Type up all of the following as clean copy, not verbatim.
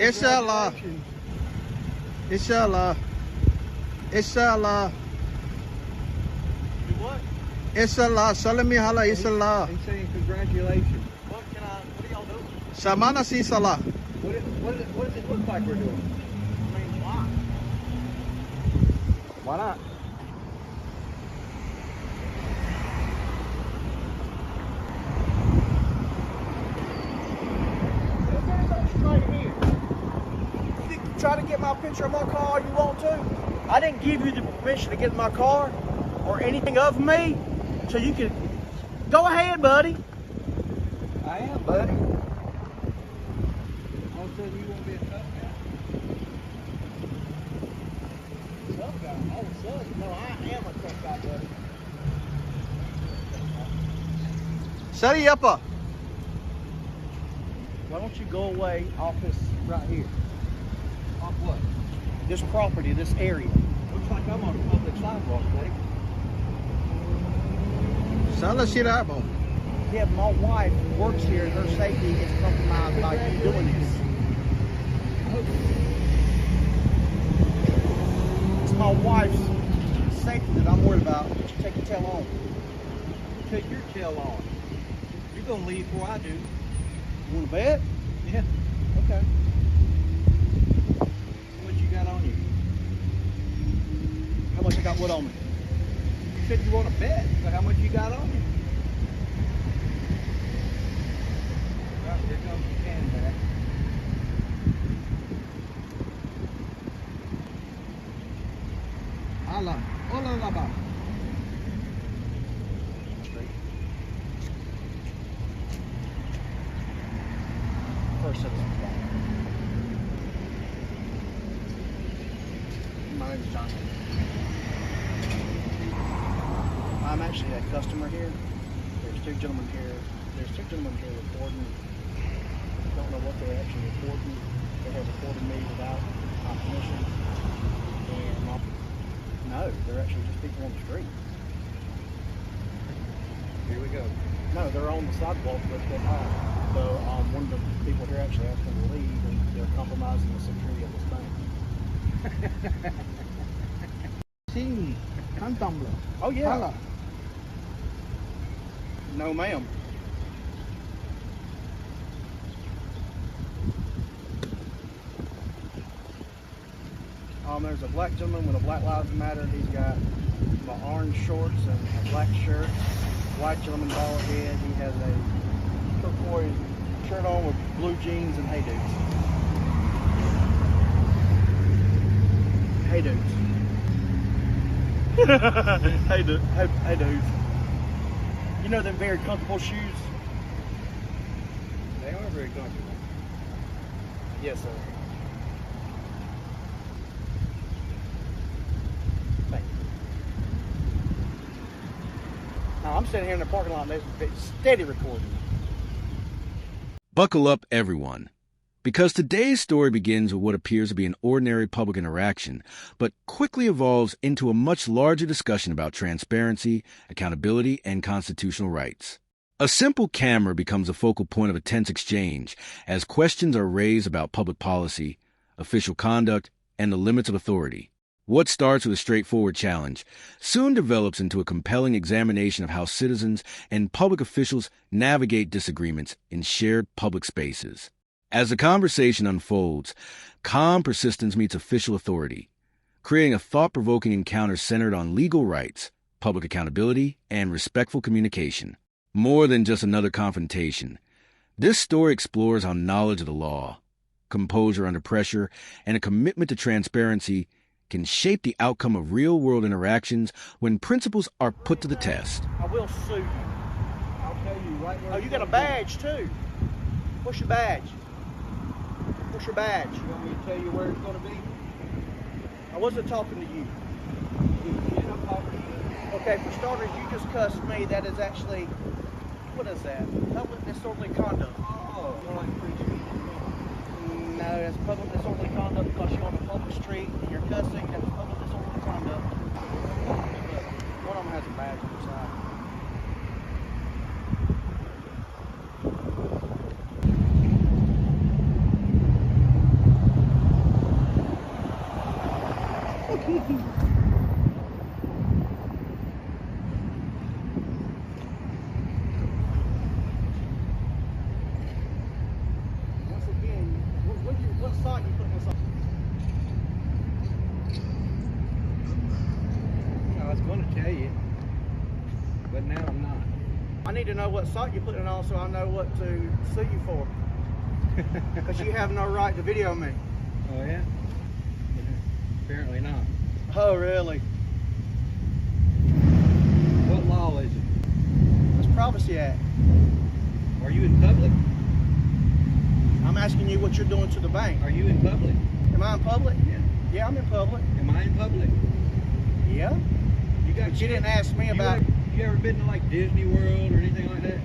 Inshallah. Inshallah. Inshallah. Do what? Inshallah. Salami hala inshallah. He's saying congratulations. What are y'all doing? Samana si salah. What does it look like we're doing? I mean, why? Why not? Right here. You can try to get my picture of my car if you want to. I didn't give you the permission to get in my car or anything of me, so you can go ahead, buddy. I am, buddy. All of a sudden, you want to be a tough guy. Tough guy? All of a sudden? No, I am a tough guy, buddy. Sari apa? Why don't you go away off this right here? Off what? This property, this area. Looks like I'm on a public sidewalk, buddy. Salah sirabo. Yeah, my wife works here and her safety is compromised by you doing this. It's my wife's safety that I'm worried about. You take your tail on. Take your tail on. You're going to leave before I do. You want to bet? Yeah. Okay. What you got on you? How much I got what on me? You said you want to bet, so how much you got on you? Right, here comes the can back. Allah. Allah laba. First citizen. My name is Johnson. I'm actually a customer here. There's two gentlemen here. Recording. Don't know what they're actually recording. They have recorded me without my permission. And no, they're actually just people on the street. Here we go. No, they're on the sidewalk, but they're not. So one of the people here actually asked them to leave, and they're compromising the security of this bank. Sing. Cantam. Oh yeah. Allah. No, ma'am. There's a black gentleman with a Black Lives Matter. He's got my orange shorts and a black shirt. White gentleman, bald head. He has a turquoise shirt on with blue jeans and hey dudes. Hey dudes. Hey dudes. You know them very comfortable shoes? They are very comfortable. Yes, sir. Thank you. Now I'm sitting here in the parking lot and they're steady recording. Buckle up, everyone, because today's story begins with what appears to be an ordinary public interaction, but quickly evolves into a much larger discussion about transparency, accountability, and constitutional rights. A simple camera becomes a focal point of a tense exchange as questions are raised about public policy, official conduct, and the limits of authority. What starts with a straightforward challenge soon develops into a compelling examination of how citizens and public officials navigate disagreements in shared public spaces. As the conversation unfolds, calm persistence meets official authority, creating a thought-provoking encounter centered on legal rights, public accountability, and respectful communication. More than just another confrontation, this story explores how knowledge of the law, composure under pressure, and a commitment to transparency can shape the outcome of real-world interactions when principles are put to the test. I will sue you. I'll tell you right where. Oh, you got a badge too. What's your badge? What's your badge? You want me to tell you where it's going to be? I wasn't talking to you. I'm talking to you. Okay, for starters, you just cussed me. That is actually, what is that? Public disorderly conduct. Oh, more like free speech. No, that's public disorderly conduct because you're on a public street and you're cussing. That's public disorderly conduct. One of them has a badge on the side. what site you putting this on. I was going to tell you, but now I'm not. I need to know what site you're putting it on so I know what to sue you for. Because you have no right to video me. Oh yeah? Apparently not. Oh, really? What law is it? That's Privacy Act. Are you in public? I'm asking you what you're doing to the bank. Are you in public? Am I in public? Yeah. Yeah, I'm in public. Am I in public? Yeah. But you didn't ask me about... You ever been to like Disney World or anything like that?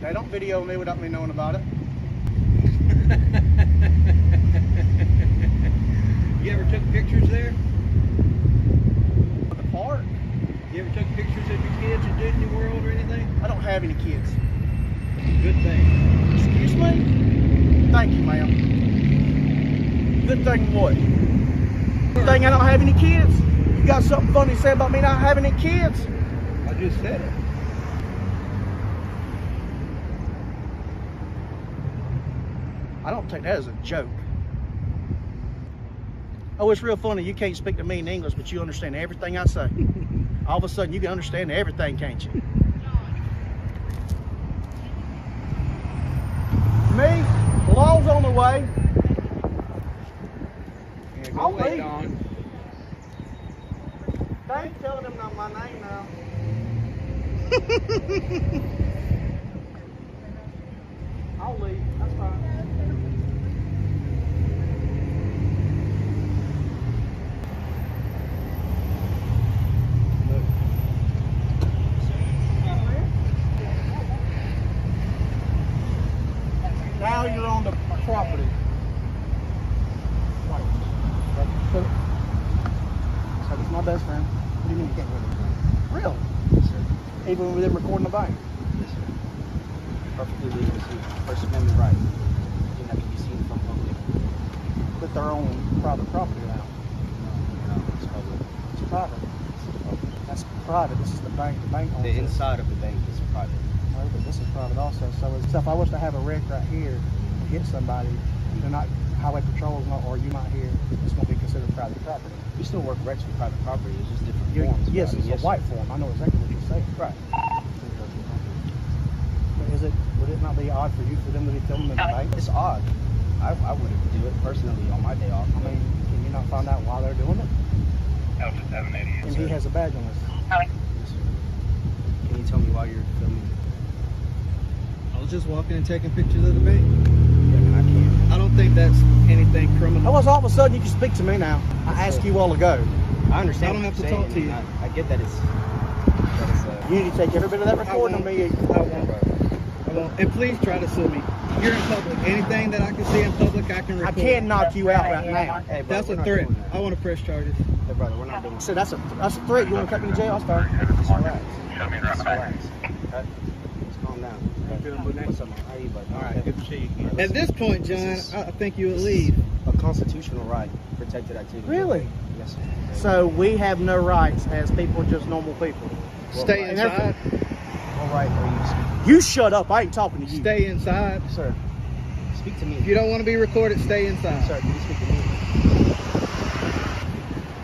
They don't video me without me knowing about it. You ever took pictures there? The park? You ever took pictures of your kids at Disney World or anything? I don't have any kids. Good thing. Excuse me? Thank you, ma'am. Good thing what? Good thing I don't have any kids? You got something funny to say about me not having any kids? I just said it. I don't take that as a joke. Oh, it's real funny. You can't speak to me in English, but you understand everything I say. All of a sudden, you can understand everything, can't you? Me, the law's on the way. Yeah, I'll go wait, leave. Don. They ain't telling them not my name now. I'll leave. That's fine. Now you're on the property. So it's my best friend. What do you mean you can't really friend? Really? Yes, sir. Even with them recording the bank? Yes, sir. Perfectly legal to see. First Amendment right. Anything that can be seen from public. But they're on private property now. No, it's public. It's private. That's private. This is the bank. The bank owns The it. inside of the bank is private. Well, but this is private also. So if I was to have a wreck right here and hit somebody, they're not, highway patrol's not, or you not here, it's going to be considered private property. We still work wrecks with private property. It's just different forms. Yes, but I mean, it's a white form. I know exactly what you're saying. Right. But would it not be odd for you for them to be filming in the bank? It's odd. I wouldn't do it personally on my day off. I mean, can you not find out why they're doing it? And he has a badge on this. Yes, sir. Can you tell me why you're filming? I was just walking and taking pictures of the bank. Yeah, man, I can't. I don't think that's anything criminal. How was all of a sudden you can speak to me now? I asked you a while ago. I understand. I don't what have to you're talk saying, to you. and I get that it's You need to take every bit of that recording on me. I won't. And please try to sue me. You're in public. Anything that I can see in public, I can I record. can't knock you out right now. Hey, brother, That's we're a not threat. doing that. I want to press charges. Hey, brother, we're not doing So that's a threat. You want to cut me in jail? That's fine. Just relax. Just relax. Okay? Just calm down. What's up, man? How you, buddy? All right, good to see you again. Listen, At this point, John, this is- I think you would this leave. is a constitutional right, protected activity. Really? Yes, sir. So we have no rights as people, just normal people. Stay And inside. What right are you speaking? You shut up. I ain't talking to you. Stay inside. Sir, speak to me. If you don't want to be recorded, stay inside. Sir, can you speak to me?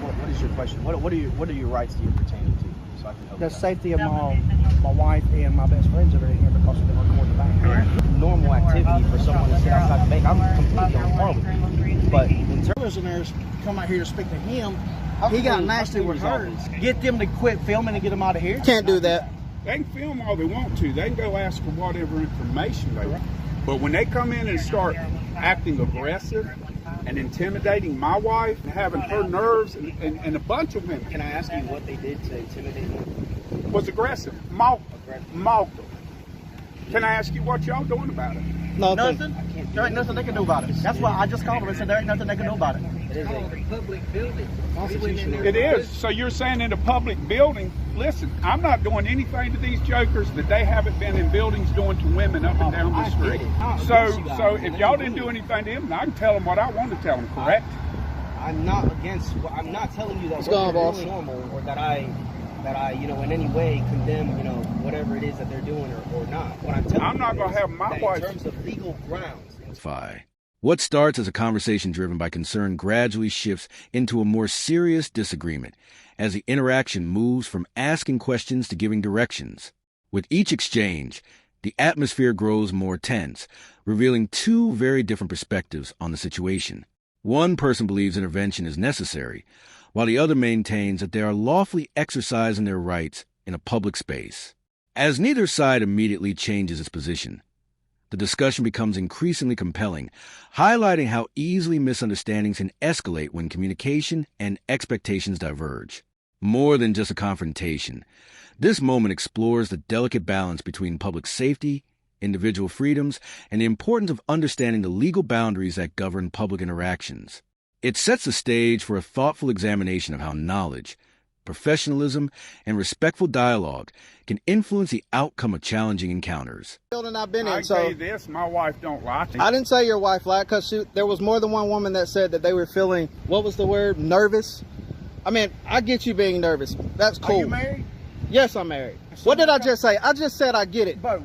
What is your question? What are your rights that you're pertaining to? So I can help The you out. safety of my wife and my best friends are in here because of the record the bank. Normal activity for someone to sit outside the bank. I'm completely on par with you. But in terms Prisoners come out here to speak to him. How He can got we- nasty how can we with her. resolve this? Get them to quit filming and get them out of here. Can't do that. They can film all they want to. They can go ask for whatever information they want. But when they come in and start acting aggressive and intimidating my wife and having her nerves and a bunch of women can I ask you what they did to intimidate you? was aggressive, mocked them. Can I ask you what y'all doing about it? Nothing. There ain't nothing they can do about it. That's why I just called them and said there ain't nothing they can do about it. It is a Public building. constitutional. It is. So you're saying in a public building, listen, I'm not doing anything to these jokers that they haven't been in buildings doing to women up and down the I get street. it. I'm So against you guys. if y'all didn't do anything to them, I can tell them what I want to tell them, correct? I'm not against. I'm not telling you that What's what going on, you're boss? doing is normal, or that I, in any way condemn, whatever it is that they're doing or not. What I'm telling I'm you not gonna is have my that wife- in terms of legal grounds. Fi. What starts as a conversation driven by concern gradually shifts into a more serious disagreement as the interaction moves from asking questions to giving directions. With each exchange, the atmosphere grows more tense, revealing two very different perspectives on the situation. One person believes intervention is necessary, while the other maintains that they are lawfully exercising their rights in a public space. As neither side immediately changes its position, the discussion becomes increasingly compelling, highlighting how easily misunderstandings can escalate when communication and expectations diverge. More than just a confrontation, this moment explores the delicate balance between public safety, individual freedoms, and the importance of understanding the legal boundaries that govern public interactions. It sets the stage for a thoughtful examination of how knowledge, professionalism, and respectful dialogue can influence the outcome of challenging encounters. Building I've been in, I tell you this, my wife don't like it. I didn't say your wife lied, because there was more than one woman that said that they were feeling, what was the word, nervous? I mean, I get you being nervous. That's cool. Are you married? Yes, I'm married. What did I just say? I just said I get it. Bo,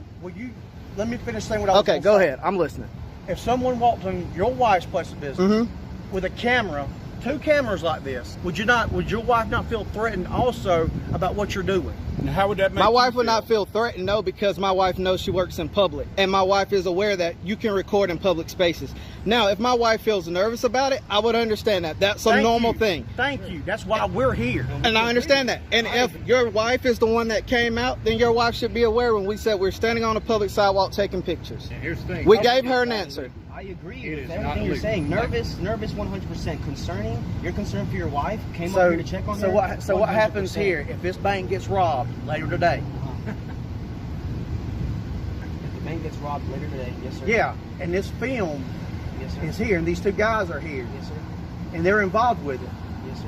let me finish saying what I was Okay, gonna go say. ahead. I'm listening. If someone walked in your wife's place of business with a camera, 2 cameras like this, would your wife not feel threatened also about what you're doing? And how would that make My you wife would feel? not feel threatened, no, because my wife knows she works in public. And my wife is aware that you can record in public spaces. Now, if my wife feels nervous about it, I would understand that. That's a normal thing. Thank you. That's why we're here. And I understand that. And if your wife is the one that came out, then your wife should be aware when we said we're standing on a public sidewalk taking pictures. And here's the thing. We gave her an answer. I agree It with is not everything you're legal. saying. Nervous 100%. Concerning, you're concerned for your wife. Came So, up here to check on her. what happens 100%. here if this bank gets robbed later today? If the bank gets robbed later today, yes sir. Yeah, and this film Yes sir. is here, and these 2 guys are here, Yes sir. and they're involved with it. Yes sir.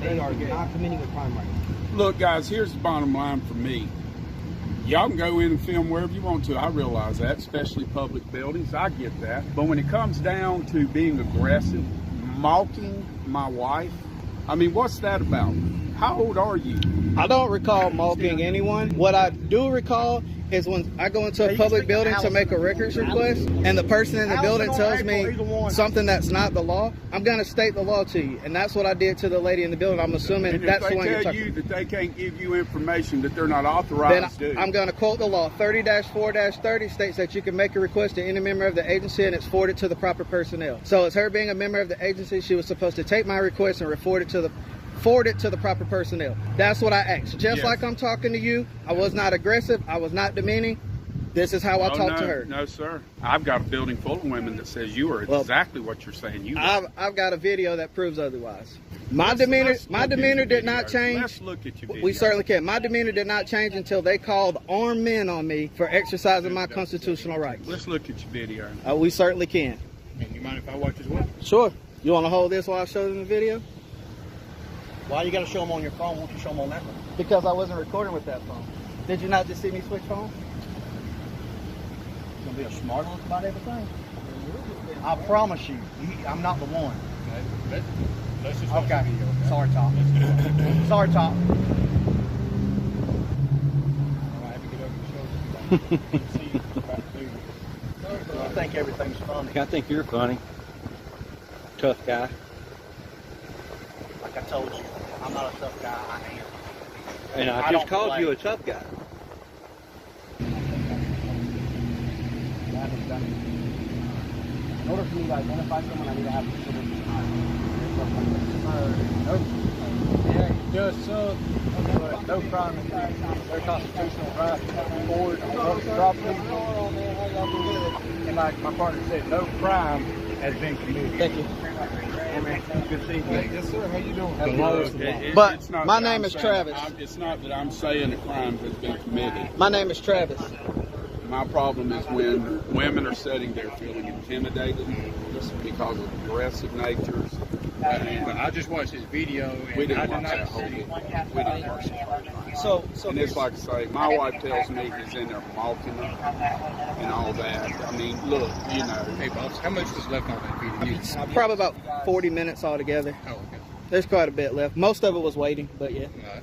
They are not committing a crime right now. Look, guys, here's the bottom line for me. Y'all can go in and film wherever you want to. I realize that, especially public buildings. I get that. But when it comes down to being aggressive, mocking my wife, I mean, what's that about? How old are you? I don't recall mocking anyone. What I do recall is when I go into a public building to make a records request and the person in the building tells me something that's not the law, I'm going to state the law to you. And that's what I did to the lady in the building. I'm assuming And that's if the one they you're tell talking you about. that they can't give you information that they're not Then authorized to do. I'm going to quote the law. 30-4-30 states that you can make a request to any member of the agency and it's forwarded to the proper personnel. So as her being a member of the agency, she was supposed to take my request and forward it to the proper personnel. That's what I asked. Just Yes. like I'm talking to you, I was not aggressive. I was not demeaning. This is how I talk to her. No, sir. I've got a building full of women that says you are Well, exactly what you're saying. You are. I've got a video that proves otherwise. My demeanor Let's look at did your not video. change. Let's look at your video. We certainly can. My demeanor did not change until they called armed men on me for exercising my constitutional rights. Let's look at your video. We certainly can. And you mind if I watch as well? Sure. You want to hold this while I show them the video? Why you got to show them on your phone? Why don't you show them on that one? Because I wasn't recording with that phone. Did you not just see me switch phones? You're going to be a smart aleck about everything. I promise you, I'm not the one. Let's just watch Okay. the video. Okay? Sorry, Tom. Sorry, Tom. I have to get over the shoulder. See about food. I think everything's funny. I think you're funny. Tough guy. Like I told you, I'm not a tough guy. I am. And I I just don't called you play. a tough guy. In order for me to identify someone, I need to have the citizen's Yeah, just so no crime is their constitutional right to board property. And like my partner said, no crime has been committed. Thank you. Good to see you. Yes, sir. How you doing? But It's not my that name I'm is saying- Travis. It's not that I'm saying a crime has been committed. My name is Travis. My problem is when women are sitting there feeling intimidated because of aggressive natures. And I just watched this video and we I didn't did watch not that whole see. video. We didn't watch it. So And it's like I say, my wife tells me he's in there mocking her and all that. I mean, look, you know. Hey, boss, how much was left on that video? Probably about 40 minutes altogether. Oh, okay. There's quite a bit left. Most of it was waiting, but yeah. All right.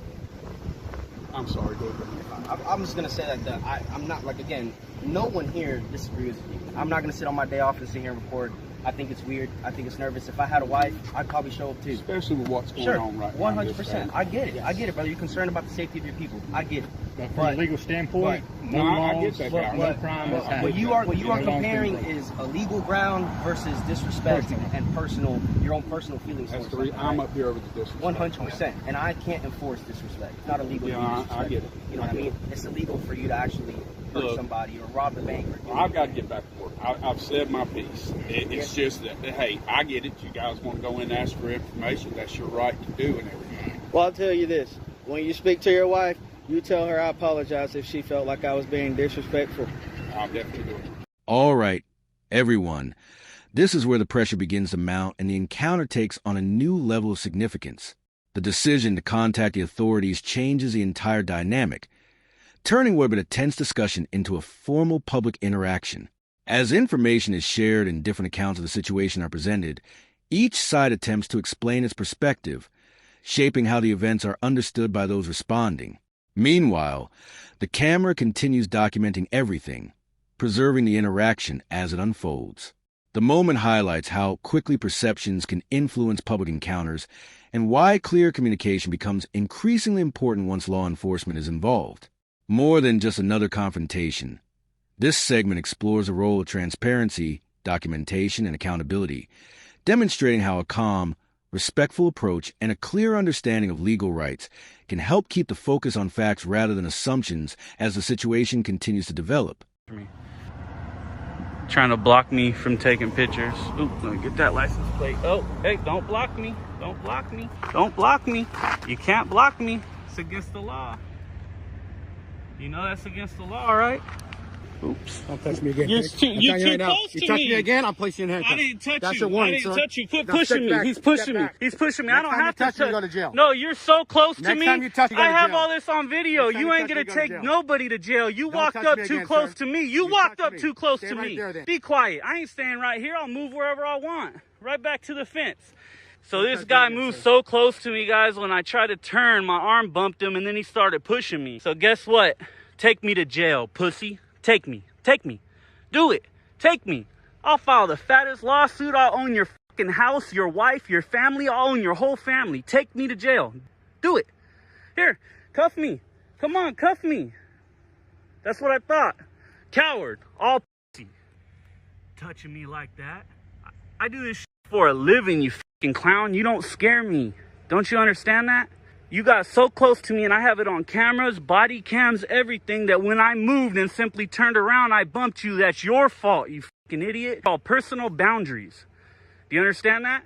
I'm sorry, go ahead. I'm just gonna say that I'm not, like, again, no one here disagrees with you. I'm not gonna sit on my day off and sit here and record. I think it's weird. I think it's nervous. If I had a wife, I'd probably show up too. Especially with what's going on right now. 100%. I get it. I get it, brother. You're concerned about the safety of your people. I get it. But from a legal standpoint, no laws, I get that, guy. no crime has happened. What you are comparing is a legal ground versus disrespect and your own personal feelings. That's the reason I'm up here over the disrespect. 100%. And I can't enforce disrespect. It's not illegal. Yeah, I get it. You know what I mean? It's illegal for you to actually hurt somebody or rob the bank. I've got to get back to work. I've said my piece. It's just that, hey, I get it. You guys want to go in and ask for information. That's your right to do and everything. Well, I'll tell you this. When you speak to your wife, you tell her I apologize if she felt like I was being disrespectful. I'll definitely do it. All right, everyone. This is where the pressure begins to mount and the encounter takes on a new level of significance. The decision to contact the authorities changes the entire dynamic, turning what had been a tense discussion into a formal public interaction. As information is shared and different accounts of the situation are presented, each side attempts to explain its perspective, shaping how the events are understood by those responding. Meanwhile, the camera continues documenting everything, preserving the interaction as it unfolds. The moment highlights how quickly perceptions can influence public encounters and why clear communication becomes increasingly important once law enforcement is involved. More than just another confrontation, this segment explores the role of transparency, documentation, and accountability, demonstrating how a calm, respectful approach and a clear understanding of legal rights can help keep the focus on facts rather than assumptions as the situation continues to develop. Trying to block me from taking pictures. Ooh, let me get that license plate. Oh, hey, don't block me. Don't block me. Don't block me. You can't block me. It's against the law. You know that's against the law, right? Oops. Don't touch me again. You're too close to me. You touch me again, I'm placing you in handcuffs. I didn't touch That's you. your warning, I didn't sir. touch you. Quit Now pushing me. step back. He's pushing Step me. back. He's pushing me. Next I don't time you have to touch me, you go to jail. No, you're so close to Next me. time you touch me, you go to I have jail. all this on video. Next time You you ain't touch me, gonna you go to take jail. nobody to jail. You Don't walked touch up me too again, close sir. to me. You You walked touch up me. too close Stay to right me. there, then. Be quiet. I ain't staying right here. I'll move wherever I want. Right back to the fence. So this touch me guy again, moved sir. so close to me, guys, when I tried to turn, my arm bumped him, and then he started pushing me. So guess what? Take me to jail, pussy. Take me. Take me. Do it. Take me. I'll file the fattest lawsuit. I'll own your fucking house, your wife, your family. I'll own your whole family. Take me to jail. Do it. Here, cuff me. Come on, cuff me. That's what I thought. Coward. All pussy. Touching me like that. I do this shit for a living, you fucking clown. You don't scare me. Don't you understand that? You got so close to me and I have it on cameras, body cams, everything, that when I moved and simply turned around, I bumped you. That's your fault, you fucking idiot. It's called personal boundaries. Do you understand that?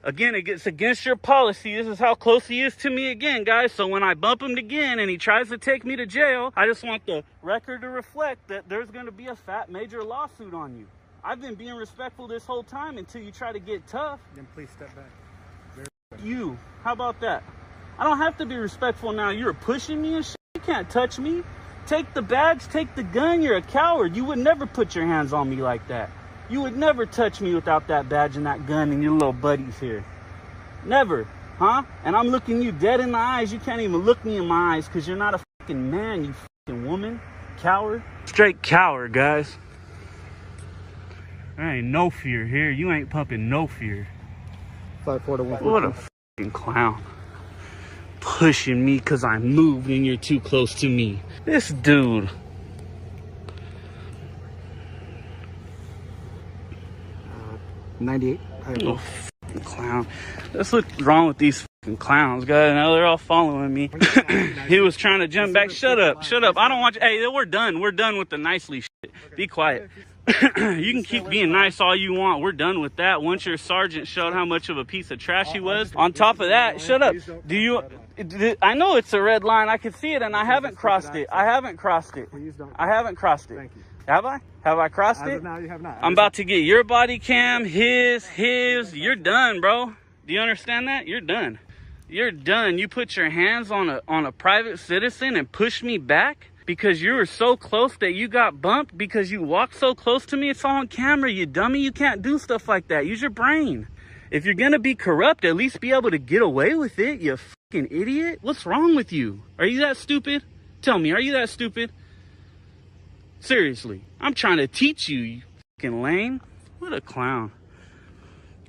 Again, it gets against your policy. This is how close he is to me again, guys. So when I bump him again and he tries to take me to jail, I just want the record to reflect that there's going to be a fat major lawsuit on you. I've been being respectful this whole time until you try to get tough. Then please step back. You, how about that? I don't have to be respectful now. You're pushing me and shit. You can't touch me. Take the badge, take the gun. You're a coward. You would never put your hands on me like that. You would never touch me without that badge and that gun and your little buddies here. Never, huh? And I'm looking you dead in the eyes. You can't even look me in my eyes because you're not a fucking man, you fucking woman. Coward. Straight coward, guys. There ain't no fear here. You ain't pumping no fear. 5-4 to 1. What a fucking clown. Pushing me because I moved and you're too close to me. This dude. 98. Oh, fucking clown. That's what's wrong with these fucking clowns, guys. Now they're all following me. He was trying to jump back. Shut up. Shut up. I don't want you. Hey, we're done. We're done with the nicely shit. Be quiet. You can keep being nice all you want. We're done with that. Once your sergeant showed how much of a piece of trash he was. On top of that, shut up. Do you... I know it's a red line. I can see it, and I haven't crossed it. I haven't crossed it. I haven't crossed it. Thank you. Have I? Have I crossed it? No, you have not. I'm about to get your body cam, his. You're done, bro. Do you understand that? You're done. You're done. You put your hands on a private citizen and push me back because you were so close that you got bumped because you walked so close to me. It's all on camera, you dummy. You can't do stuff like that. Use your brain. If you're gonna be corrupt, at least be able to get away with it, you fucking idiot. What's wrong with you? Are you that stupid? Tell me, are you that stupid? Seriously, I'm trying to teach you, you fucking lame. What a clown.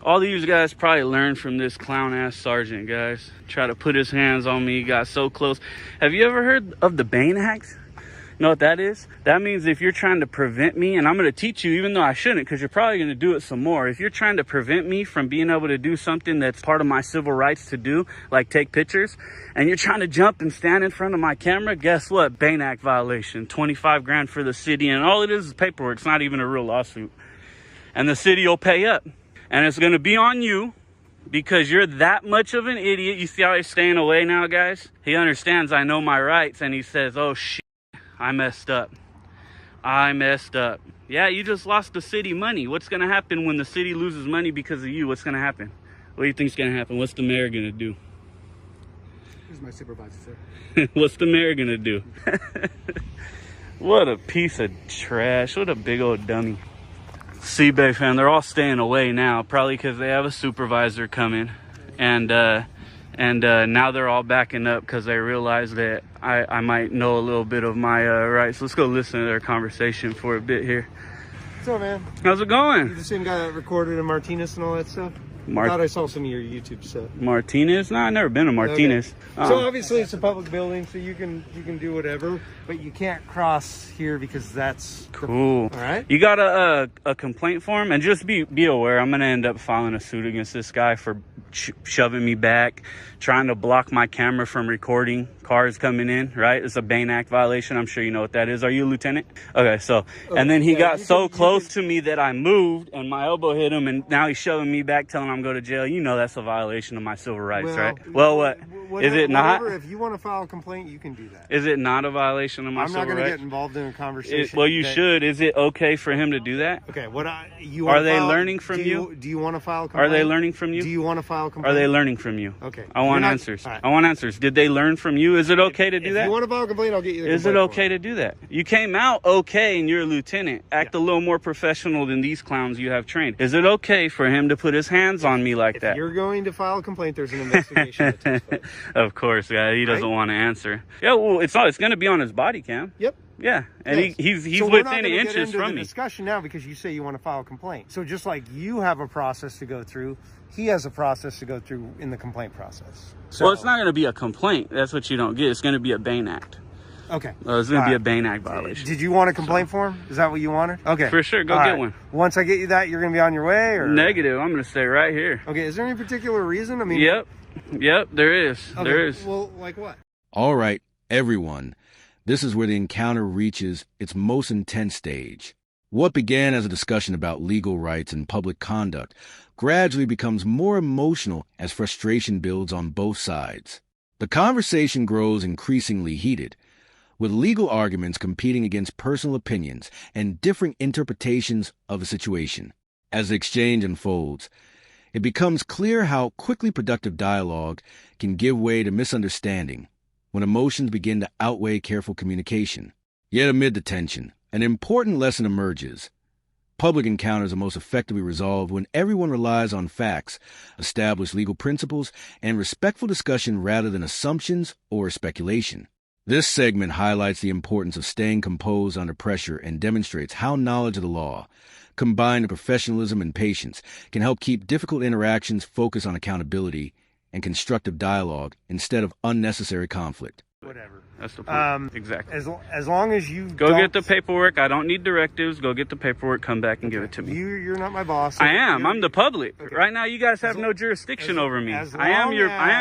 All these guys probably learned from this clown-ass sergeant, guys. Try to put his hands on me, got so close. Have you ever heard of the Bain Act? You know what that is? That means if you're trying to prevent me, and I'm going to teach you, even though I shouldn't, because you're probably going to do it some more. If you're trying to prevent me from being able to do something that's part of my civil rights to do, like take pictures, and you're trying to jump and stand in front of my camera, guess what? Bain Act violation, 25 grand for the city, and all it is paperwork. It's not even a real lawsuit. And the city will pay up. And it's going to be on you because you're that much of an idiot. You see how he's staying away now, guys? He understands I know my rights, and he says, oh, shit. I messed up. I messed up. Yeah, you just lost the city money. What's going to happen when the city loses money because of you? What's going to happen? What do you think's going to happen? What's the mayor going to do? Here's my supervisor, sir. What's the mayor going to do? What a piece of trash. What a big old dummy. C-Bay fam, they're all staying away now, probably because they have a supervisor coming. And now they're all backing up because they realize that I might know a little bit of my rights. Let's go listen to their conversation for a bit here. What's up, man? How's it going? You the same guy that recorded in Martinez and all that stuff? I thought I saw some of your YouTube stuff. Martinez? No, I've never been to Martinez. Okay. So obviously it's a public building, so you can do whatever, but you can't cross here because that's cool. All right. You got a complaint form, and just be aware. I'm gonna end up filing a suit against this guy for shoving me back, trying to block my camera from recording cars coming in. Right? It's a Bain Act violation. I'm sure you know what that is. Are you a lieutenant? Okay. So and then he got so close to me that I moved, and my elbow hit him, and now he's shoving me back, telling I'm going to jail. You know that's a violation of my civil rights, right? Well, what? Is it not? If you want to file a complaint, you can do that. Is it not a violation of my civil rights? I'm not going to get involved in a conversation. Well, you should. Is it okay for him to do that? Okay. Are they learning from you? Do you want to file a complaint? Are they learning from you? Do you want to file a complaint? Are they learning from you? Okay. I want answers. Right. I want answers. Did they learn from you? Is it okay to do that? If you want to file a complaint, I'll get you the Is it okay to do that? You came out okay and you're a lieutenant. Act a little more professional than these clowns you have trained. Is it okay for him to put his hands on me like that? If you're going to file a complaint, there's an investigation that takes place. Of course, guy. He doesn't want to answer. Yeah, well, it's going to be on his body cam. Yep. Yeah, and yes. he's so within inches from me. Discussion now because you say you want to file a complaint. So just like you have a process to go through, he has a process to go through in the complaint process. So, well, it's not going to be a complaint. That's what you don't get. It's going to be a Bain Act. Okay. It's going to be a Bain Act violation. Did you want a complaint form? Is that what you wanted? Okay. For sure. Go get one. Once I get you that, you're going to be on your way? Or Negative. I'm going to stay right here. Okay. Is there any particular reason? I mean. Yep. There is. Okay. There is. Well, like what? All right, everyone. This is where the encounter reaches its most intense stage. What began as a discussion about legal rights and public conduct gradually becomes more emotional as frustration builds on both sides. The conversation grows increasingly heated, with legal arguments competing against personal opinions and differing interpretations of a situation. As the exchange unfolds, it becomes clear how quickly productive dialogue can give way to misunderstanding when emotions begin to outweigh careful communication. Yet amid the tension, an important lesson emerges. Public encounters are most effectively resolved when everyone relies on facts, established legal principles, and respectful discussion rather than assumptions or speculation. This segment highlights the importance of staying composed under pressure and demonstrates how knowledge of the law, combined with professionalism and patience, can help keep difficult interactions focused on accountability and constructive dialogue instead of unnecessary conflict. Whatever. That's the point. Exactly. As long as you go get the paperwork. I don't need directives. Go get the paperwork. Come back and give it to me. You're not my boss. So I am. I'm the public. Okay. Right now, you guys have no jurisdiction over me. I am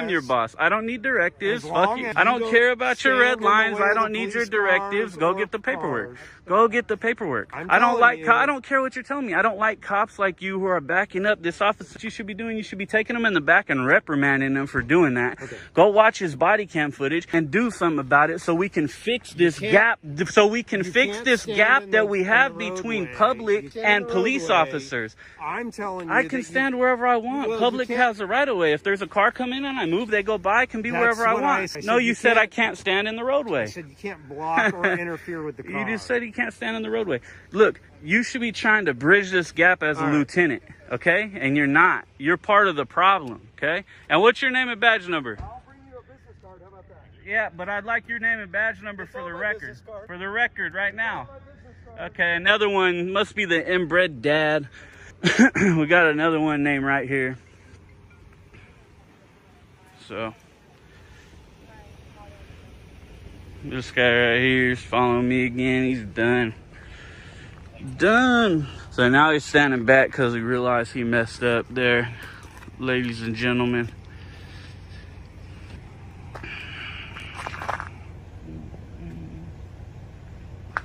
your boss. I don't need directives. Fuck you. I don't care about your red lines. I don't need your directives. Go get the paperwork. Go get the paperwork. I don't care what you're telling me. I don't like cops like you who are backing up this office. What you should be doing, you should be taking them in the back and reprimanding them for doing that. Okay. Go watch his body cam footage and do something about it so we can fix this gap. So we can fix this gap that we have between public and police officers. I'm telling you, I can stand wherever I want. Public has a right of way. If there's a car coming in and I move, they go by. I can be wherever I want. No, you said I can't stand in the roadway. I said you can't block or interfere with the car. You just said you can't stand in the roadway. Look, you should be trying to bridge this gap as a lieutenant, okay? And you're not. You're part of the problem, okay? And what's your name and badge number? I'll bring you a business card. How about that? Yeah, but I'd like your name and badge number for the record. For the record, right now. Okay, another one must be the inbred dad. We got another one named right here. So this guy right here is following me again. He's done. Done. So now he's standing back because he realized he messed up there, ladies and gentlemen.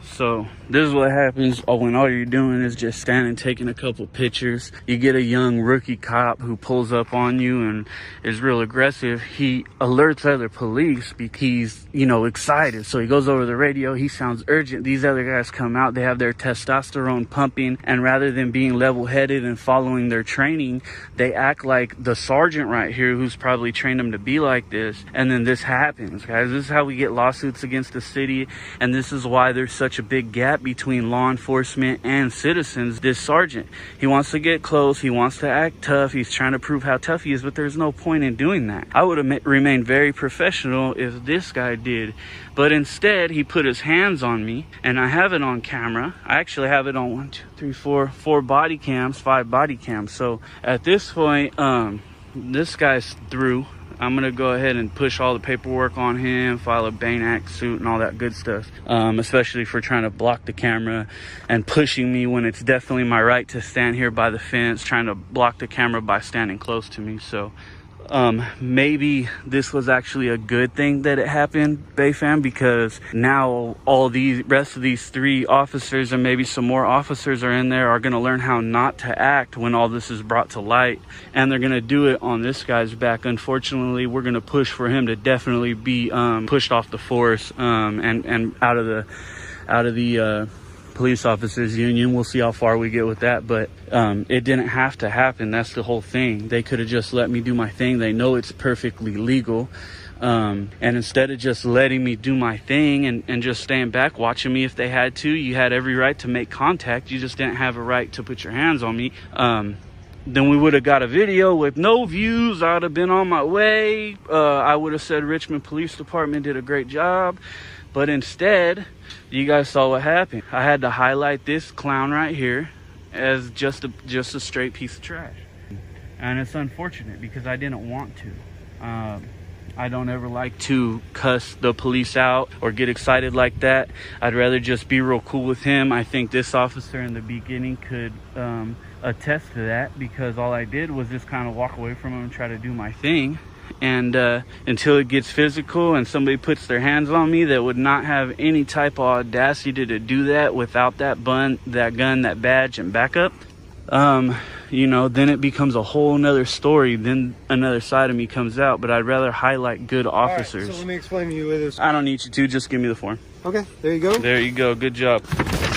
So this is what happens when all you're doing is just standing taking a couple pictures. You get a young rookie cop who pulls up on you and is real aggressive. He alerts other police because he's, you know, excited. So he goes over the radio. He sounds urgent. These other guys come out. They have their testosterone pumping, and rather than being level-headed and following their training, they act like the sergeant right here who's probably trained them to be like this. And then this happens, guys. This is how we get lawsuits against the city, and this is why there's such a big gap between law enforcement and citizens. This sergeant, he wants to get close, he wants to act tough, he's trying to prove how tough he is, but there's no point in doing that. I would have remained very professional if this guy did, but instead he put his hands on me, and I have it on camera. I actually have it on 4 body cams, 5 body cams. So at this point, this guy's through. I'm gonna go ahead and push all the paperwork on him, file a Bain Act suit and all that good stuff, especially for trying to block the camera and pushing me when it's definitely my right to stand here by the fence, trying to block the camera by standing close to me. So maybe this was actually a good thing that it happened, Bay Fam, because now all the rest of these 3 officers and maybe some more officers are in there are going to learn how not to act when all this is brought to light, and they're going to do it on this guy's back. Unfortunately, we're going to push for him to definitely be pushed off the force and out of the police officers union. We'll see how far we get with that, but it didn't have to happen. That's the whole thing. They could have just let me do my thing. They know it's perfectly legal, and instead of just letting me do my thing and just staying back watching me if they had to, you had every right to make contact. You just didn't have a right to put your hands on me. Then we would have got a video with no views. I would have been on my way. I would have said Richmond Police Department did a great job. But instead, you guys saw what happened. I had to highlight this clown right here as just a straight piece of trash. And it's unfortunate because I didn't want to. I don't ever like to cuss the police out or get excited like that. I'd rather just be real cool with him. I think this officer in the beginning could attest to that, because all I did was just kind of walk away from him and try to do my thing. And until it gets physical and somebody puts their hands on me that would not have any type of audacity to do that without that gun, that badge, and backup, you know, then it becomes a whole nother story. Then another side of me comes out. But I'd rather highlight good officers. All right, so let me explain to you with this. I don't need you to. Just give me the form. Okay, there you go. There you go. Good job.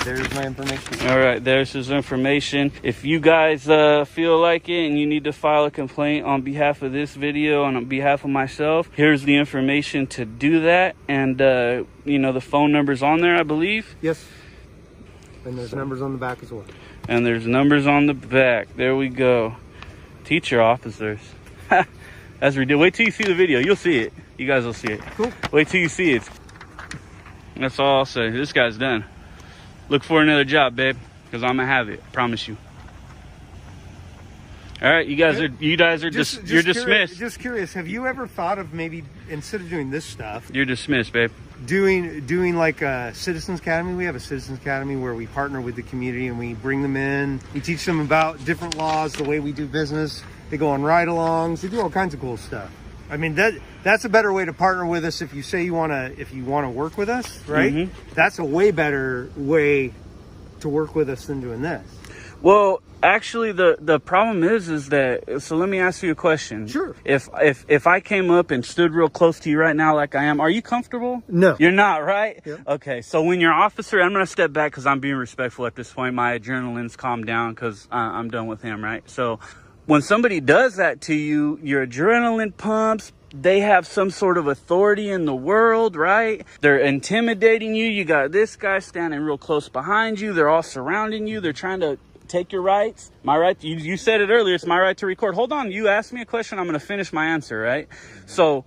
There's my information. All right, there's his information. If you guys feel like it and you need to file a complaint on behalf of this video and on behalf of myself, here's the information to do that. And, you know, the phone number's on there, I believe. Yes. And there's numbers on the back as well. And there's numbers on the back. There we go. Teacher officers. That's ridiculous. Wait till you see the video. You'll see it. You guys will see it. Cool. Wait till you see it. That's all I'll say. This guy's done. Look for another job, babe, because I'm gonna have it. Promise you. All right, you guys are you're dismissed. Just curious. Have you ever thought of maybe instead of doing this stuff, You're dismissed, babe. doing like a Citizens Academy? We have a Citizens Academy where we partner with the community and we bring them in. We teach them about different laws, the way we do business. They go on ride-alongs. They do all kinds of cool stuff. I mean, that's a better way to partner with us if you say you want to work with us, right? Mm-hmm. That's a way better way to work with us than doing this. Well, actually, the problem is that, so let me ask you a question. Sure. If I came up and stood real close to you right now like I am, are you comfortable? No. You're not, right? Yep. Okay, so when your officer, I'm going to step back because I'm being respectful at this point. My adrenaline's calmed down because I'm done with him, right? So when somebody does that to you, your adrenaline pumps. They have some sort of authority in the world, right? They're intimidating you. You got this guy standing real close behind you. They're all surrounding you. They're trying to take your rights. My right, you said it earlier, it's my right to record. Hold on, you asked me a question. I'm going to finish my answer, right? So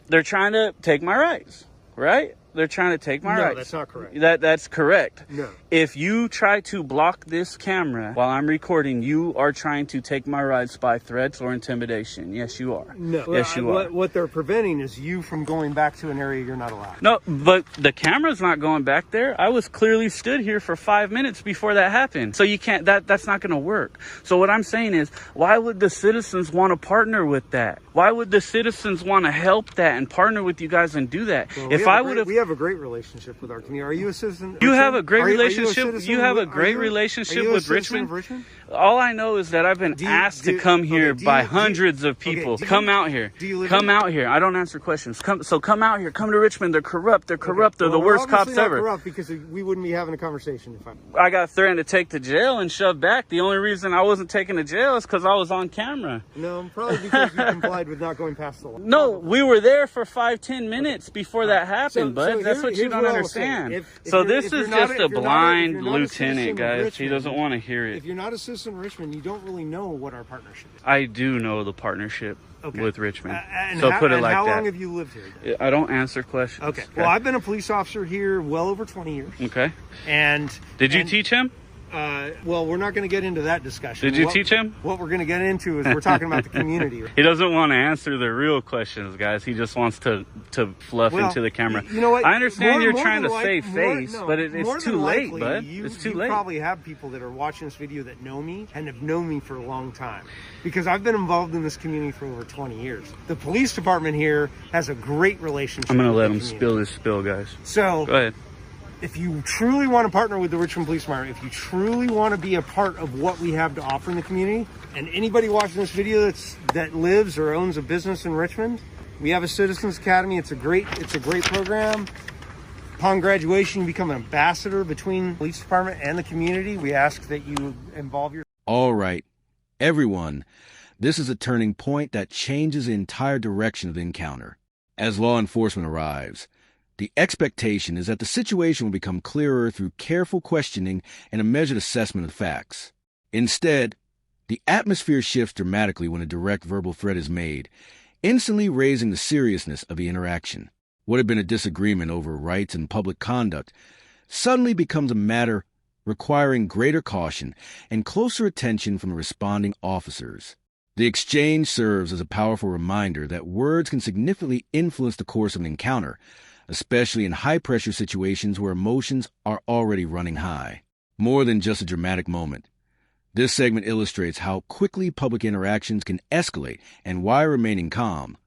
They're trying to take my rights, right? They're trying to take my rights. No, that's not correct. That's correct. No. If you try to block this camera while I'm recording, you are trying to take my rights by threats or intimidation. Yes, you are. No. Yes, you are. What they're preventing is you from going back to an area you're not allowed. No, but the camera's not going back there. I was clearly stood here for 5 minutes before that happened. So you can't, that's not going to work. So what I'm saying is, why would the citizens want to partner with that? Why would the citizens want to help that and partner with you guys and do that? Well, if I would have... We have a great relationship with our community. Are you a citizen? You have a great relationship. You have a great relationship with Richmond. All I know is that I've been asked to come here by hundreds of people. Come out here. Come out here. I don't answer questions. Come out here. Come to Richmond. They're corrupt. They're corrupt. They're the worst cops ever. Corrupt because we wouldn't be having a conversation if I got threatened to take to jail and shoved back. The only reason I wasn't taken to jail is because I was on camera. No, probably because you complied with not going past the law. No, we were there for 5-10 minutes before that happened, bud. That's what you don't understand. So this is just a blind lieutenant, guys. He doesn't want to hear it. If you're not a citizen of Richmond, you don't really know what our partnership is. I do know the partnership with Richmond. So put it like that. How long have you lived here? I don't answer questions. Okay. Well, I've been a police officer here well over 20 years. Okay. And did you teach him? Well, we're not going to get into that discussion. Did you teach him? What we're going to get into is we're talking about the community. He doesn't want to answer the real questions, guys. He just wants to fluff into the camera. You know what? I understand you're trying to save face, but it's too late, bud. It's too late. You probably have people that are watching this video that know me and have known me for a long time because I've been involved in this community for over 20 years. The police department here has a great relationship. I'm going to let him spill this spill, guys. So go ahead. If you truly want to partner with the Richmond Police Department, if you truly want to be a part of what we have to offer in the community, and anybody watching this video that lives or owns a business in Richmond, we have a Citizens Academy. It's a great program. Upon graduation, you become an ambassador between the police department and the community. We ask that you involve your... All right, everyone, this is a turning point that changes the entire direction of the encounter. As law enforcement arrives, the expectation is that the situation will become clearer through careful questioning and a measured assessment of facts. Instead, the atmosphere shifts dramatically when a direct verbal threat is made, instantly raising the seriousness of the interaction. What had been a disagreement over rights and public conduct suddenly becomes a matter requiring greater caution and closer attention from the responding officers. The exchange serves as a powerful reminder that words can significantly influence the course of an encounter, especially in high-pressure situations where emotions are already running high. More than just a dramatic moment, this segment illustrates how quickly public interactions can escalate and why remaining calm,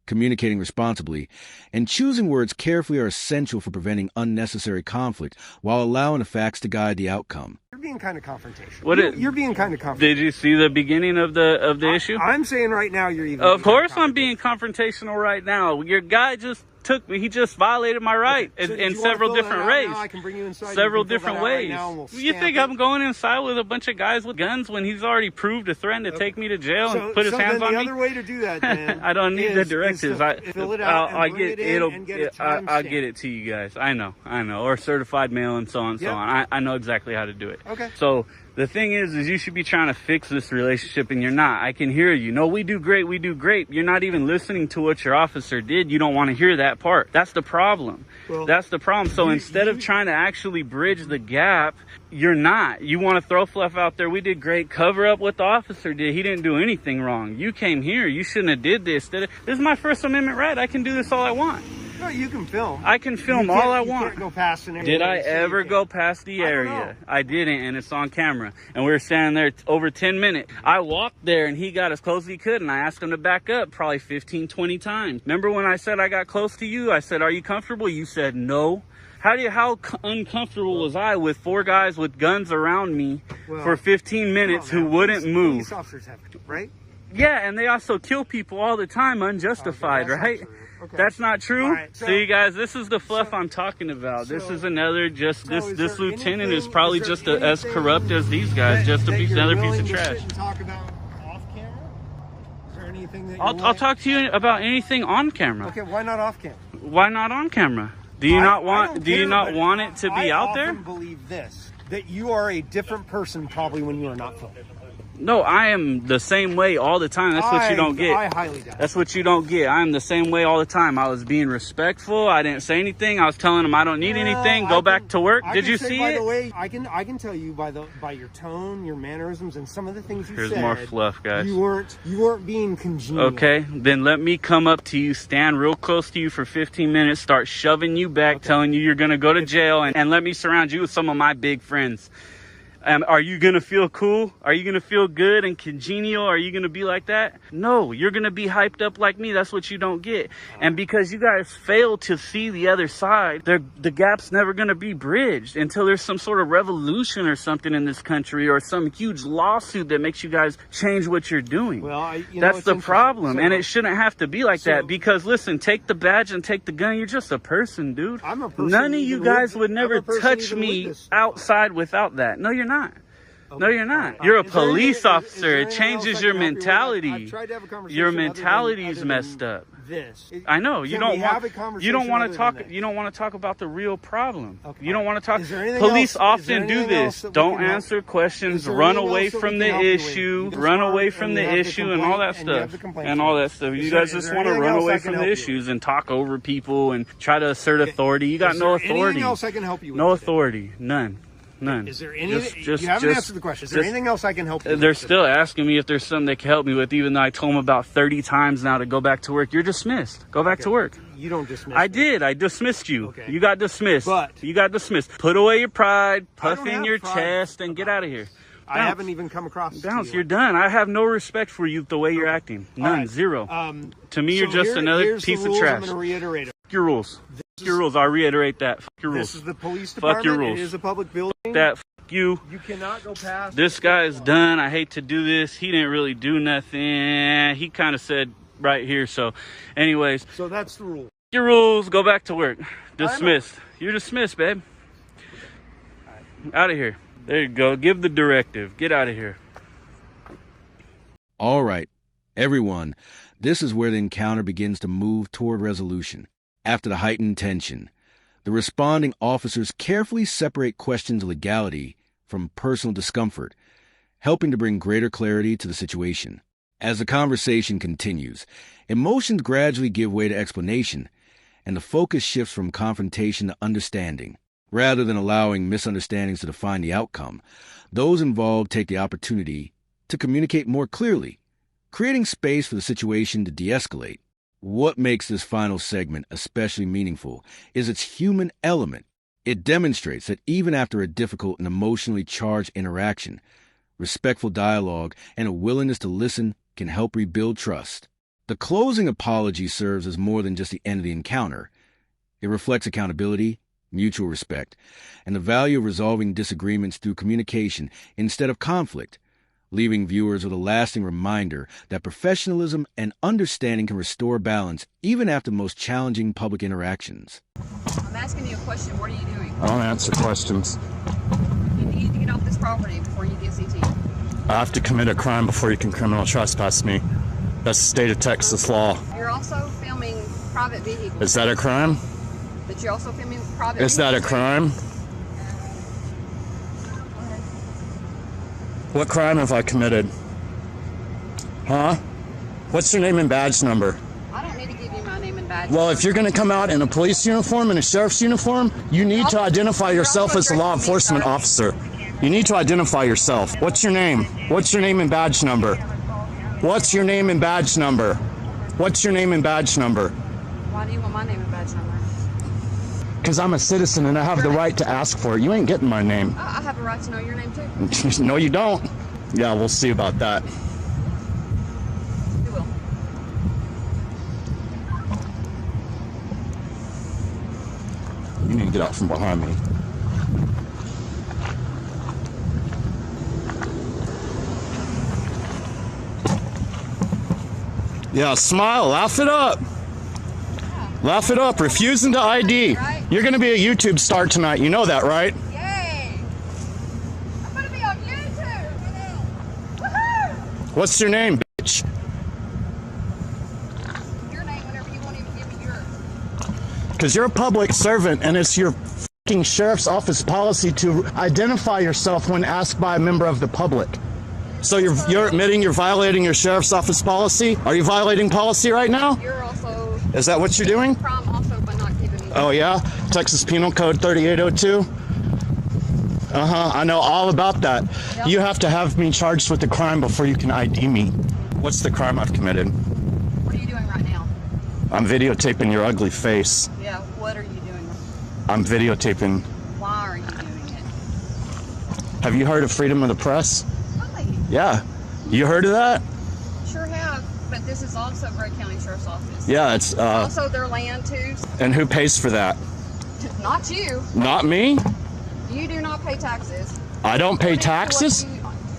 communicating responsibly, and choosing words carefully are essential for preventing unnecessary conflict while allowing the facts to guide the outcome. You're being kind of confrontational. You're being kind of confrontational. Did you see the beginning of the issue? I'm saying right now you're even... Of course I'm being confrontational right now. Your guy just he just violated my right in several different ways. I can bring you inside. Several different ways. You think I'm going inside with a bunch of guys with guns when he's already proved a threat to take me to jail and put his hands on me? The other way to do that, man, I don't need the directives. Fill it out I'll get it to you guys. I know. Or certified mail and so on and so on. I know exactly how to do it. Okay. So the thing is you should be trying to fix this relationship and you're not. I can hear you. No, we do great. You're not even listening to what your officer did. You don't want to hear that part. That's the problem. That's the problem. So instead of trying to actually bridge the gap, you're not. You want to throw fluff out there. We did great. Cover up what the officer did. He didn't do anything wrong. You came here. You shouldn't have did this. This is my First Amendment right. I can do this all I want. No, you can film. I can film all I want. You can't go past an area. Did I ever go past the area? I didn't, and it's on camera. And we were standing there over 10 minutes. I walked there, and he got as close as he could, and I asked him to back up probably 15, 20 times. Remember when I said I got close to you? I said, are you comfortable? You said no. How uncomfortable was I with 4 guys with guns around me for 15 minutes who wouldn't move? Police officers have to, right? Yeah, and they also kill people all the time unjustified, right? Okay. That's not true. Right, so, see, guys, this is the fluff I'm talking about. This is another this lieutenant is probably just as corrupt as these guys, just another piece of trash. Talk about off camera? Is there anything that I'll talk to you about anything on camera. Okay, why not off camera? Why not on camera? Do you not want it to be out there? I often believe this, that you are a different person probably when you are not filming. No, I am the same way all the time. That's what you don't get. I highly doubt. That's what you don't get. I am the same way all the time. I was being respectful. I didn't say anything. I was telling him I don't need anything. Go back to work. Did you see by it? the way, I can tell you by your tone, your mannerisms, and some of the things you said. Here's more fluff, guys. You weren't being congenial. Okay, then let me come up to you, stand real close to you for 15 minutes, start shoving you back, telling you you're gonna go to jail, and let me surround you with some of my big friends. Are you gonna feel cool? Are you gonna feel good and congenial? Are you gonna be like that? No, you're gonna be hyped up like me. That's what you don't get. And because you guys fail to see the other side, the gap's never gonna be bridged until there's some sort of revolution or something in this country, or some huge lawsuit that makes you guys change what you're doing. Well, that's the problem. And it shouldn't have to be like that, because listen, take the badge and take the gun. You're just a person, dude. I'm a person. None of you guys would never touch me outside without that. No, you're not. Okay. No, you're not. You're a police officer. It changes your mentality. I've tried to have a conversation. Your mentality's messed up. I know you don't want to talk. You don't want to talk about the real problem. Okay. You don't want to talk. Police often do this. Don't answer questions. Run away from the issue. Run away from the issue and all that stuff. And all that stuff. You guys just want to run away from the issues and talk over people and try to assert authority. You got no authority. Anything else I can help you with? No authority. None. None. Is there any? You haven't answered the question. Is there anything else I can help you with? They're still asking me if there's something they can help me with, even though I told them about 30 times now to go back to work. You're dismissed. Go back to work. You don't dismiss I did. I dismissed you. Okay. You got dismissed. But you got dismissed. Put away your pride, puff in your chest, and get out of here. I haven't even come across. Bounce, you're done. I have no respect for you the way you're acting. None. Zero. To me, you're just another piece of trash. I'm going to reiterate it. Fuck your rules. Fuck your rules. I'll reiterate that. Fuck your rules. This is the police department. Fuck your rules. It is a public building. That. You cannot go past. This guy's done. I hate to do this. He didn't really do nothing. He kind of said right here. So anyways, so that's the rule. Your rules. Go back to work. Dismissed. You're dismissed, babe. Out of here. There you go. Give the directive. Get out of here. All right, everyone. This is where the encounter begins to move toward resolution. After the heightened tension, the responding officers carefully separate questions of legality from personal discomfort, helping to bring greater clarity to the situation. As the conversation continues, emotions gradually give way to explanation, and the focus shifts from confrontation to understanding. Rather than allowing misunderstandings to define the outcome, those involved take the opportunity to communicate more clearly, creating space for the situation to de-escalate. What makes this final segment especially meaningful is its human element. It demonstrates that even after a difficult and emotionally charged interaction, respectful dialogue and a willingness to listen can help rebuild trust. The closing apology serves as more than just the end of the encounter. It reflects accountability, mutual respect, and the value of resolving disagreements through communication instead of conflict, leaving viewers with a lasting reminder that professionalism and understanding can restore balance even after the most challenging public interactions. I'm asking you a question. What are you doing? I don't answer questions. You need to get off this property before you get CT. I have to commit a crime before you can criminal trespass me. That's the state of Texas law. You're also filming private vehicles. Is that a crime? But you're also filming private vehicles. Is that a crime? What crime have I committed? Huh? What's your name and badge number? I don't need to give you my name and badge. Well, if you're going to come out in a police uniform and a sheriff's uniform, you need to identify yourself as a law enforcement officer. You need to identify yourself. What's your name? What's your name and badge number? What's your name and badge number? What's your name and badge number? Why do you want my name and badge number? Because I'm a citizen and I have the right to ask for it. You ain't getting my name. I have a right to know your name too. No, you don't. Yeah, we'll see about that. You will. You need to get out from behind me. Yeah, smile, laugh it up. Laugh it up, refusing to ID. Right. You're going to be a YouTube star tonight. You know that, right? Yay! I'm going to be on YouTube! Woohoo! What's your name, bitch? Your name whenever you won't even give me yours. Because you're a public servant and it's your fucking sheriff's office policy to identify yourself when asked by a member of the public. So you're admitting you're violating your sheriff's office policy? Are you violating policy right now? You're also. Is that what you're doing? Crime also by not giving me. Oh yeah? Texas Penal Code 3802? I know all about that. Yep. You have to have me charged with the crime before you can ID me. What's the crime I've committed? What are you doing right now? I'm videotaping your ugly face. Yeah, what are you doing? I'm videotaping. Why are you doing it? Have you heard of freedom of the press? Really? Yeah. You heard of that? Sure have, but this is also Gray County Sheriff's Office. Yeah, it's also their land too. And who pays for that? Not you. Not me? You do not pay taxes. I don't pay taxes?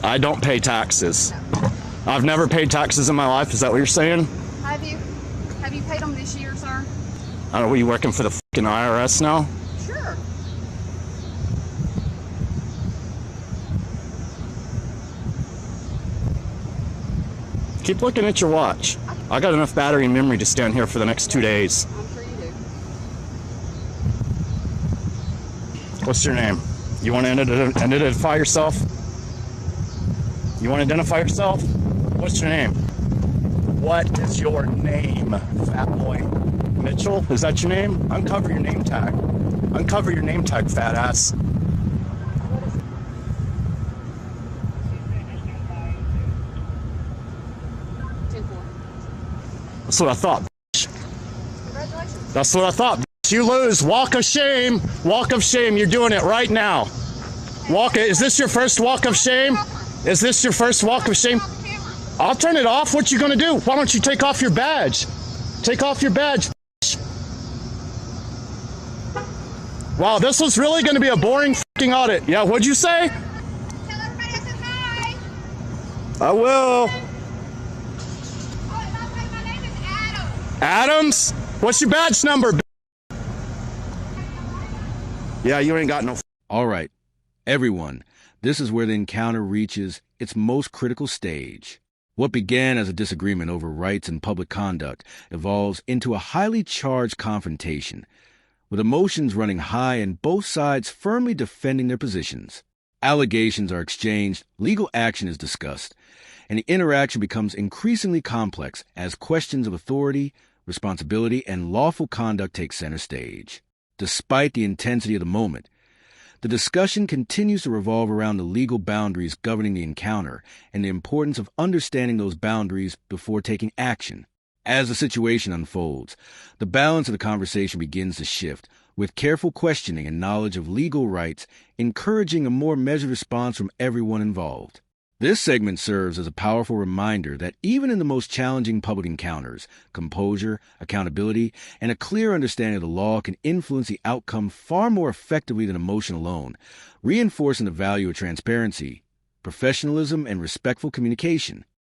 I don't pay taxes. No. I've never paid taxes in my life. Is that what you're saying? Have you? Have you paid them this year, sir? I don't know, are you working for the fucking IRS now? Sure. Keep looking at your watch. I got enough battery and memory to stand here for the next 2 days. I'm sure you do. What's your name? You want to identify yourself? You want to identify yourself? What's your name? What is your name, fat boy? Mitchell? Is that your name? Uncover your name tag. Uncover your name tag, fat ass. That's what I thought, bitch. Congratulations. That's what I thought, bitch. You lose. Walk of shame. Walk of shame. You're doing it right now. Is this your first walk of shame? Is this your first walk of shame? I'll turn it off. What you gonna do? Why don't you take off your badge? Take off your badge. Wow, this was really gonna be a boring fucking audit. Yeah, what'd you say? Tell everybody I said hi. I will. Oh, my name is Adam. Adams? What's your badge number? Yeah, you ain't got no. All right, everyone, this is where the encounter reaches its most critical stage. What began as a disagreement over rights and public conduct evolves into a highly charged confrontation, with emotions running high and both sides firmly defending their positions. Allegations are exchanged, legal action is discussed, and the interaction becomes increasingly complex as questions of authority, responsibility, and lawful conduct take center stage. Despite the intensity of the moment, the discussion continues to revolve around the legal boundaries governing the encounter and the importance of understanding those boundaries before taking action. As the situation unfolds, the balance of the conversation begins to shift, with careful questioning and knowledge of legal rights encouraging a more measured response from everyone involved. This segment serves as a powerful reminder that even in the most challenging public encounters, composure, accountability, and a clear understanding of the law can influence the outcome far more effectively than emotion alone, reinforcing the value of transparency, professionalism, and respectful communication.